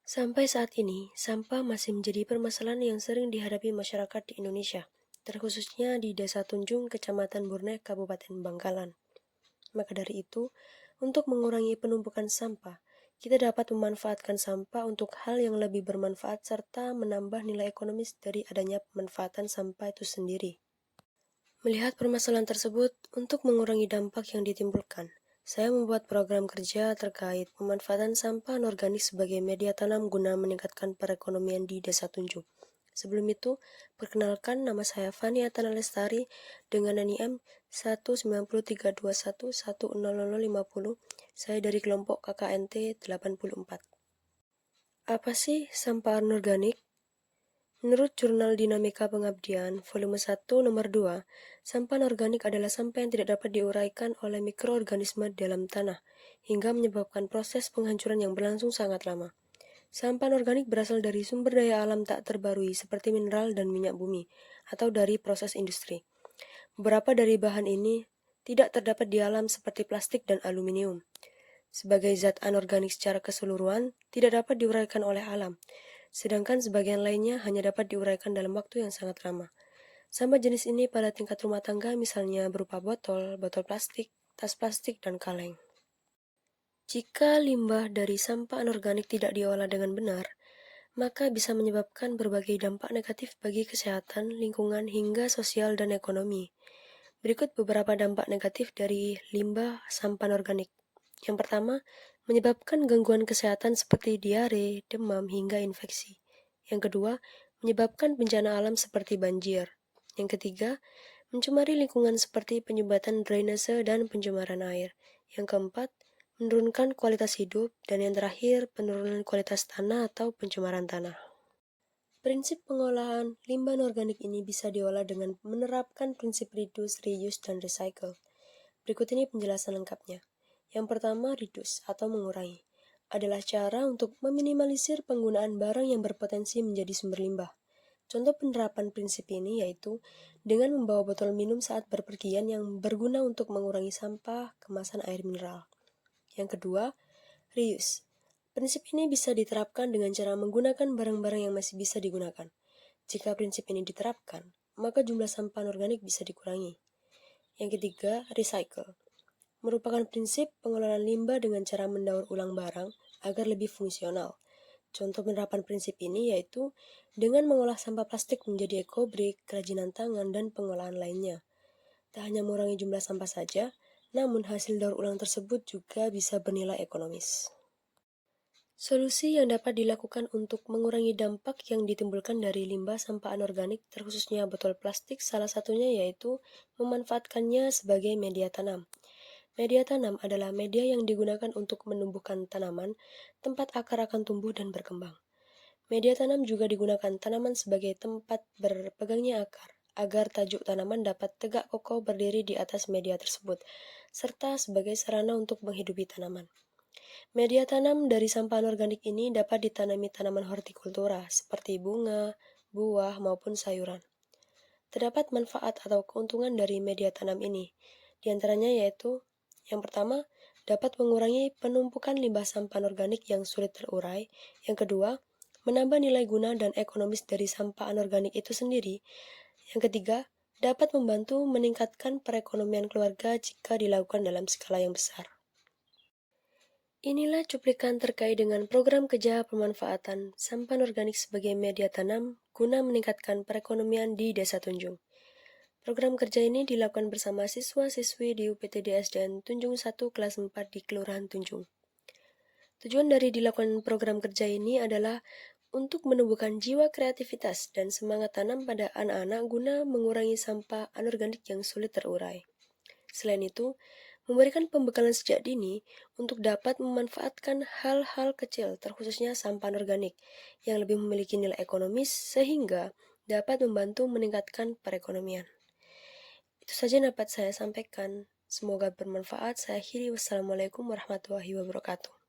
Sampai saat ini, sampah masih menjadi permasalahan yang sering dihadapi masyarakat di Indonesia, terkhususnya di Desa Tunjung, Kecamatan Burne, Kabupaten Bangkalan. Maka dari itu, untuk mengurangi penumpukan sampah, kita dapat memanfaatkan sampah untuk hal yang lebih bermanfaat serta menambah nilai ekonomis dari adanya pemanfaatan sampah itu sendiri. Melihat permasalahan tersebut, untuk mengurangi dampak yang ditimbulkan, saya membuat program kerja terkait pemanfaatan sampah anorganik sebagai media tanam guna meningkatkan perekonomian di Desa Tunjung. Sebelum itu, perkenalkan nama saya Fani Atana Lestari dengan NIM 19032110050. Saya dari kelompok KKNT 84. Apa sih sampah anorganik? Menurut Jurnal Dinamika Pengabdian, volume 1, nomor 2, sampah anorganik adalah sampah yang tidak dapat diuraikan oleh mikroorganisme dalam tanah, hingga menyebabkan proses penghancuran yang berlangsung sangat lama. Sampah anorganik berasal dari sumber daya alam tak terbarui seperti mineral dan minyak bumi, atau dari proses industri. Beberapa dari bahan ini tidak terdapat di alam seperti plastik dan aluminium. Sebagai zat anorganik secara keseluruhan, tidak dapat diuraikan oleh alam, sedangkan sebagian lainnya hanya dapat diuraikan dalam waktu yang sangat lama. Sampah jenis ini pada tingkat rumah tangga misalnya berupa botol, botol plastik, tas plastik, dan kaleng. Jika limbah dari sampah anorganik tidak diolah dengan benar, maka bisa menyebabkan berbagai dampak negatif bagi kesehatan, lingkungan, hingga sosial dan ekonomi. Berikut beberapa dampak negatif dari limbah sampah anorganik. Yang pertama, menyebabkan gangguan kesehatan seperti diare, demam, hingga infeksi. Yang kedua, menyebabkan bencana alam seperti banjir. Yang ketiga, mencemari lingkungan seperti penyumbatan drainase dan pencemaran air. Yang keempat, menurunkan kualitas hidup. Dan yang terakhir, penurunan kualitas tanah atau pencemaran tanah. Prinsip pengolahan limbah anorganik ini bisa diolah dengan menerapkan prinsip reduce, reuse, dan recycle. Berikut ini penjelasan lengkapnya. Yang pertama, reduce atau mengurangi adalah cara untuk meminimalisir penggunaan barang yang berpotensi menjadi sumber limbah. Contoh penerapan prinsip ini yaitu dengan membawa botol minum saat berpergian yang berguna untuk mengurangi sampah kemasan air mineral. Yang kedua, reuse. Prinsip ini bisa diterapkan dengan cara menggunakan barang-barang yang masih bisa digunakan. Jika prinsip ini diterapkan, maka jumlah sampah anorganik bisa dikurangi. Yang ketiga, recycle. Merupakan prinsip pengelolaan limbah dengan cara mendaur ulang barang agar lebih fungsional. Contoh penerapan prinsip ini yaitu dengan mengolah sampah plastik menjadi ekobrik, kerajinan tangan, dan pengolahan lainnya. Tak hanya mengurangi jumlah sampah saja, namun hasil daur ulang tersebut juga bisa bernilai ekonomis. Solusi yang dapat dilakukan untuk mengurangi dampak yang ditimbulkan dari limbah sampah anorganik, terkhususnya botol plastik, salah satunya yaitu memanfaatkannya sebagai media tanam. Media tanam adalah media yang digunakan untuk menumbuhkan tanaman, tempat akar akan tumbuh dan berkembang. Media tanam juga digunakan tanaman sebagai tempat berpegangnya akar, agar tajuk tanaman dapat tegak kokoh berdiri di atas media tersebut, serta sebagai sarana untuk menghidupi tanaman. Media tanam dari sampah anorganik ini dapat ditanami tanaman hortikultura seperti bunga, buah, maupun sayuran. Terdapat manfaat atau keuntungan dari media tanam ini, di antaranya yaitu yang pertama, dapat mengurangi penumpukan limbah sampah anorganik yang sulit terurai. Yang kedua, menambah nilai guna dan ekonomis dari sampah anorganik itu sendiri. Yang ketiga, dapat membantu meningkatkan perekonomian keluarga jika dilakukan dalam skala yang besar. Inilah cuplikan terkait dengan program kerja pemanfaatan sampah anorganik sebagai media tanam guna meningkatkan perekonomian di Desa Tunjung. Program kerja ini dilakukan bersama siswa-siswi di UPTD SDN Tunjung 1 kelas 4 di Kelurahan Tunjung. Tujuan dari dilakukan program kerja ini adalah untuk menumbuhkan jiwa kreativitas dan semangat tanam pada anak-anak guna mengurangi sampah anorganik yang sulit terurai. Selain itu, memberikan pembekalan sejak dini untuk dapat memanfaatkan hal-hal kecil, terkhususnya sampah anorganik, yang lebih memiliki nilai ekonomis sehingga dapat membantu meningkatkan perekonomian. Itu saja dapat saya sampaikan. Semoga bermanfaat. Saya akhiri. Wassalamualaikum warahmatullahi wabarakatuh.